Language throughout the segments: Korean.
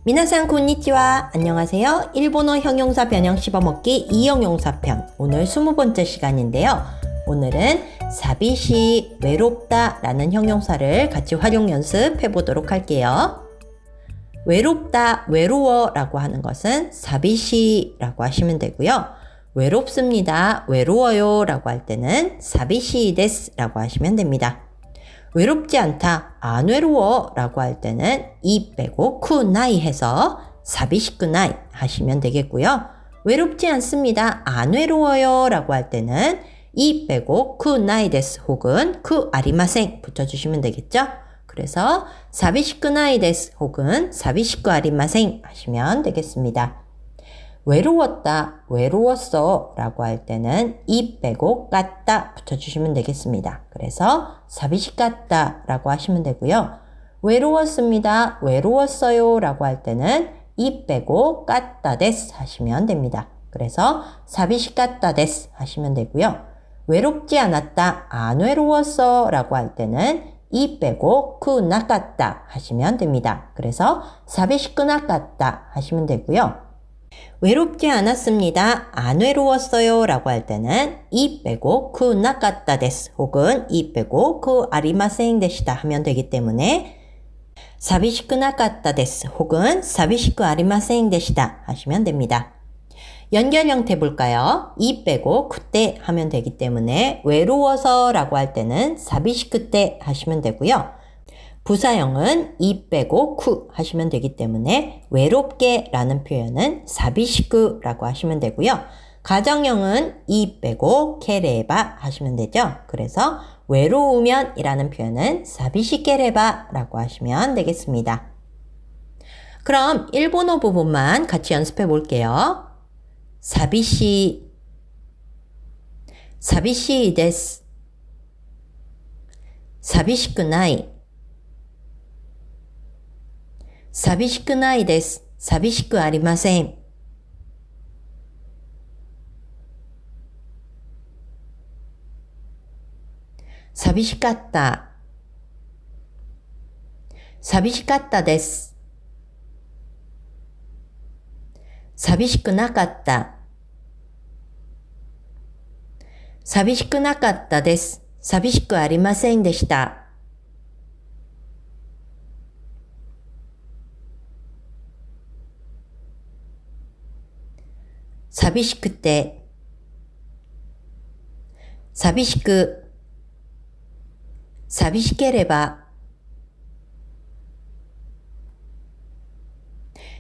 미나상 곤니치와 안녕하세요. 일본어 형용사 변형 씹어먹기 2형용사 편 오늘 20번째 시간인데요. 오늘은 사비시 외롭다 라는 형용사를 같이 활용 연습해 보도록 할게요. 외롭다, 외로워 라고 하는 것은 사비시 라고 하시면 되고요. 외롭습니다, 외로워요 라고 할 때는 사비시 데스 라고 하시면 됩니다. 외롭지 않다, 안 외로워 라고 할 때는 이 빼고 쿠 나이 해서 사비시쿠 나이 하시면 되겠고요. 외롭지 않습니다, 안 외로워요 라고 할 때는 이 빼고 쿠 나이 데스 혹은 쿠 아리마생 붙여주시면 되겠죠. 그래서 사비시쿠 나이 데스 혹은 사비시쿠 아리마생 하시면 되겠습니다. 외로웠다, 외로웠어 라고 할 때는 이 빼고 깠다 붙여주시면 되겠습니다. 그래서 사비시 깠다 라고 하시면 되고요. 외로웠습니다, 외로웠어요 라고 할 때는 이 빼고 깠다 데스 하시면 됩니다. 그래서 사비시 깠다 데스 하시면 되고요. 외롭지 않았다, 안 외로웠어 라고 할 때는 이 빼고 쿠 나깠다 하시면 됩니다. 그래서 사비시쿠 나깠다 하시면 되고요. 외롭지 않았습니다, 안 외로웠어요 라고 할 때는 이 빼고 쿠 나깠다 데스 혹은 이 빼고 쿠 아리마생 데시다 하면 되기 때문에 사비시쿠 나깠다 데스 혹은 사비시쿠 아리마생 데시다 하시면 됩니다. 연결 형태 볼까요? 이 빼고 그때 하면 되기 때문에 외로워서 라고 할 때는 사비시쿠 때 하시면 되고요. 부사형은 이 빼고 쿠 하시면 되기 때문에 외롭게 라는 표현은 사비시쿠 라고 하시면 되고요. 가정형은 이 빼고 케레바 하시면 되죠. 그래서 외로우면 이라는 표현은 사비시케레바 라고 하시면 되겠습니다. 그럼 일본어 부분만 같이 연습해 볼게요. 사비시, 사비시 데스, 사비시쿠 나이,寂しくないです。寂しくありません。寂しかった。寂しかったです。寂しくなかった。寂しくなかったです。寂しくありませんでした。寂しくて、寂しく、寂しければ.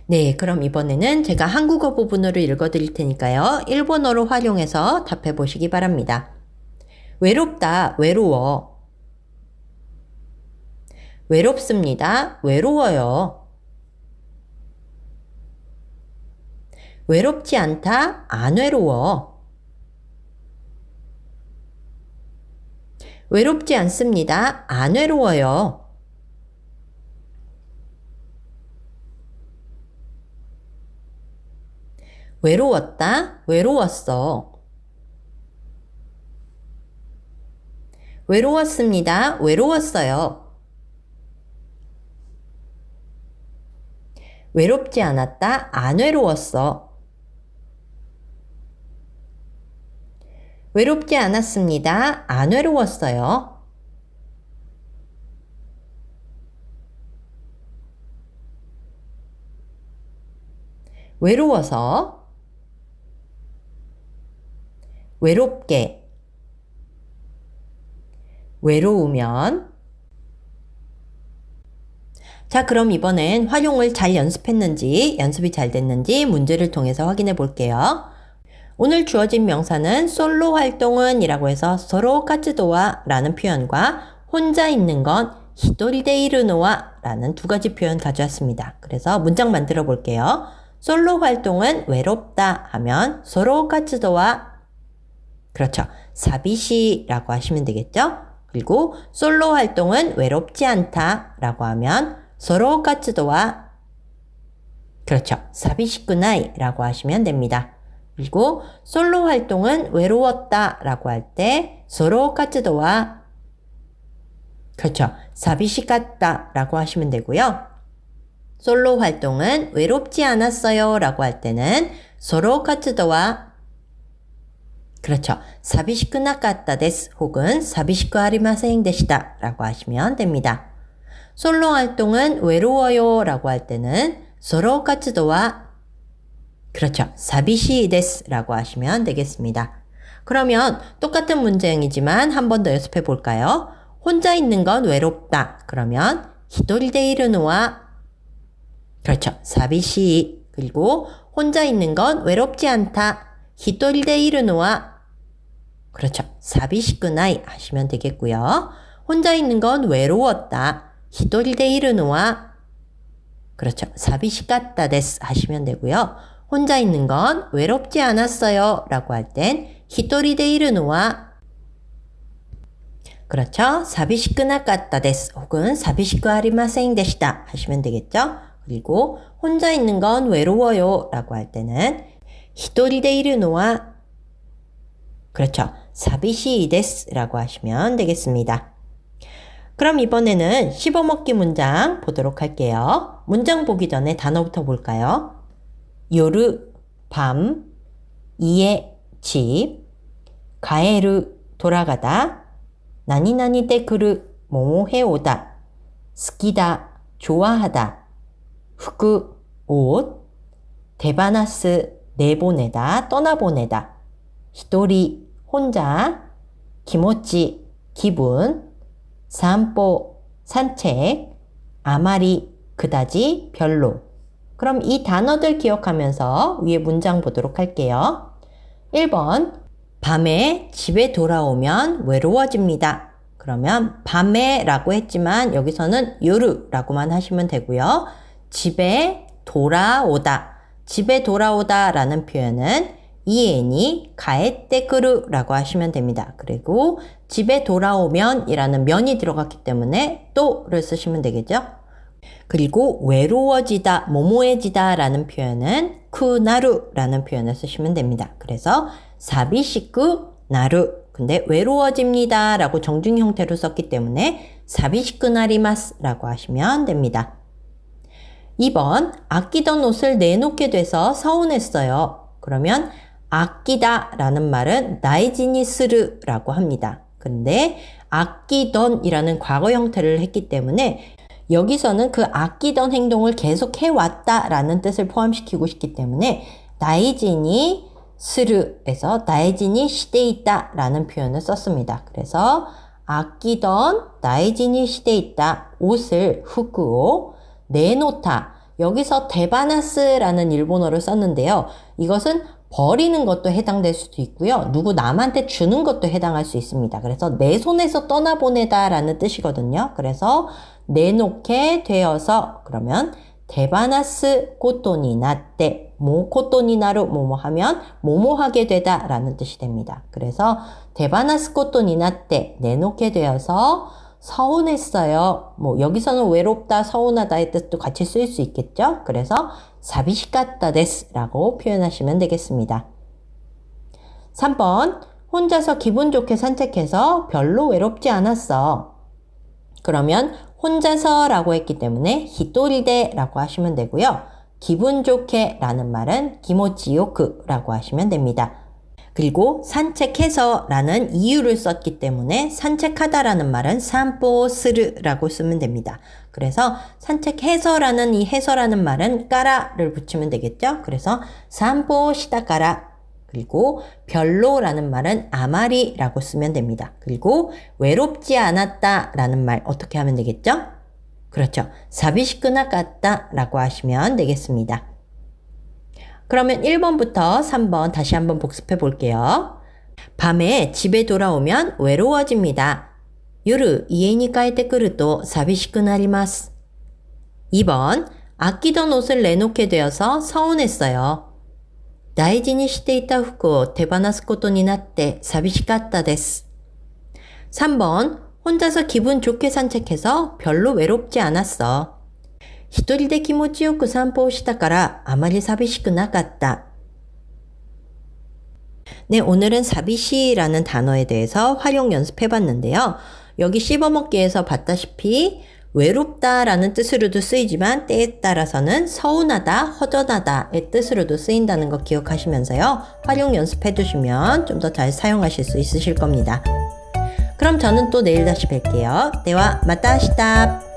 네, 그럼 이번에는 제가 한국어 부분으로 읽어드릴 테니까요. 일본어로 활용해서 답해 보시기 바랍니다. 외롭다, 외로워. 외롭습니다, 외로워요. 외롭지 않다, 안 외로워. 외롭지 않습니다, 안 외로워요. 외로웠다, 외로웠어. 외로웠습니다, 외로웠어요. 외롭지 않았다, 안 외로웠어. 외롭지 않았습니다, 안 외로웠어요. 외로워서, 외롭게, 외로우면. 자, 그럼 이번엔 활용을 잘 연습했는지, 연습이 잘 됐는지 문제를 통해서 확인해 볼게요. 오늘 주어진 명사는 솔로 활동은 이라고 해서 소로 카츠도와 라는 표현과 혼자 있는 건 히토리데 이루노와 라는 두 가지 표현 가져왔습니다. 그래서 문장 만들어 볼게요. 솔로 활동은 외롭다 하면 소로 카츠도와, 그렇죠, 사비시 라고 하시면 되겠죠. 그리고 솔로 활동은 외롭지 않다 라고 하면 소로 카츠도와, 그렇죠, 사비시쿠 나이 라고 하시면 됩니다. 그리고 솔로 활동은 외로웠다 라고 할 때 소로 카츠도와, 그렇죠, 사비시 같다 라고 하시면 되고요. 솔로 활동은 외롭지 않았어요 라고 할 때는 소로活動は그렇죠. 사비시크 나카타 데스 혹은 사비시크 아리마생 데시다 라고 하시면 됩니다. 솔로 활동은 외로워요 라고 할 때는 소로活動は그렇죠. 사비시 데스 라고 하시면 되겠습니다. 그러면 똑같은 문장이지만 한 번 더 연습해 볼까요? 혼자 있는 건 외롭다. 그러면 히토리데 이르노와 그렇죠. 사비시 그리고 혼자 있는 건 외롭지 않다. 히토리데 이르노와 그렇죠. 사비시쿠나이 하시면 되겠고요. 혼자 있는 건 외로웠다. 히토리데 이르노와 그렇죠. 사비시카타 데스 하시면 되고요. 혼자 있는 건 외롭지 않았어요 라고 할 땐 히토리데 이르노와 그렇죠. 사비시크 나카타 데스 혹은 사비시크 아리마생 데시다 하시면 되겠죠. 그리고 혼자 있는 건 외로워요 라고 할 때는 히토리데 이르노와 그렇죠. 사비시 데스 라고 하시면 되겠습니다. 그럼 이번에는 씹어먹기 문장 보도록 할게요. 문장 보기 전에 단어부터 볼까요? 요르, 밤, 이에, 집, 가에르, 돌아가다, 나니나니 때 그르, 뭐뭐해 오다, 스키다, 좋아하다, 후크, 옷, 데바나스, 내보내다, 떠나보내다, 히토리, 혼자, 기모치, 기분, 산보, 산책, 아마리, 그다지, 별로. 그럼 이 단어들 기억하면서 위에 문장 보도록 할게요. 1번, 밤에 집에 돌아오면 외로워집니다. 그러면 밤에 라고 했지만 여기서는 요르라고만 하시면 되고요. 집에 돌아오다. 집에 돌아오다 라는 표현은 이엔이 가에떼그르 라고 하시면 됩니다. 그리고 집에 돌아오면 이라는 면이 들어갔기 때문에 또를 쓰시면 되겠죠. 그리고 외로워지다, 모모해지다 라는 표현은 쿠나루 라는 표현을 쓰시면 됩니다. 그래서 사비시쿠 나루 근데 외로워집니다 라고 정중 형태로 썼기 때문에 사비시쿠 나리마스 라고 하시면 됩니다. 2번 아끼던 옷을 내놓게 돼서 서운했어요. 그러면 아끼다 라는 말은 나이지니 스르 라고 합니다. 근데 아끼던 이라는 과거 형태를 했기 때문에 여기서는 그 아끼던 행동을 계속 해왔다 라는 뜻을 포함시키고 싶기 때문에 나이지니 스르에서 나이지니 시대 있다 라는 표현을 썼습니다. 그래서 아끼던 나이지니 시대 있다 옷을 후쿠오 내놓다 여기서 데바나스라는 일본어를 썼는데요. 이것은 버리는 것도 해당될 수도 있고요. 누구 남한테 주는 것도 해당할 수 있습니다. 그래서 내 손에서 떠나보내다 라는 뜻이거든요. 그래서 내놓게 되어서 그러면 데바나스 코토니 나때 모 코토니 나루 뭐뭐 하면 뭐뭐 하게 되다 라는 뜻이 됩니다. 그래서 데바나스 코토니 나때 내놓게 되어서 서운했어요. 뭐 여기서는 외롭다, 서운하다의 뜻도 같이 쓰일 수 있겠죠. 그래서 사비시카타 데스 라고 표현하시면 되겠습니다. 3번 혼자서 기분 좋게 산책해서 별로 외롭지 않았어. 그러면 혼자서 라고 했기 때문에 히토리데 라고 하시면 되고요. 기분 좋게 라는 말은 기모치요크 라고 하시면 됩니다. 그리고 산책해서 라는 이유를 썼기 때문에 산책하다 라는 말은 산포스르 라고 쓰면 됩니다. 그래서 산책해서 라는 이 해서라는 말은 까라를 붙이면 되겠죠. 그래서 산포시다까라 그리고 별로라는 말은 아마리라고 쓰면 됩니다. 그리고 외롭지 않았다 라는 말 어떻게 하면 되겠죠? 그렇죠. 사비시쿠나카타 라고 하시면 되겠습니다. 그러면 1번부터 3번 다시 한번 복습해 볼게요. 밤에 집에 돌아오면 외로워집니다. 요르家に帰ってくると寂しくなります. 2번 아끼던 옷을 내놓게 되어서 서운했어요. 大事にしていた服を手放すことになって寂しかったです. 3번 혼자서 기분 좋게 산책해서 별로 외롭지 않았어. 一人で気持ちよく散歩をしたからあまり寂しくなかった. 네, 오늘은 사비시라는 단어에 대해서 활용 연습해 봤는데요. 여기 씹어먹기에서 봤다시피 외롭다라는 뜻으로도 쓰이지만 때에 따라서는 서운하다, 허전하다의 뜻으로도 쓰인다는 거 기억하시면서요. 활용 연습해 두시면 좀 더 잘 사용하실 수 있으실 겁니다. 그럼 저는 또 내일 다시 뵐게요. 대화 마타시다.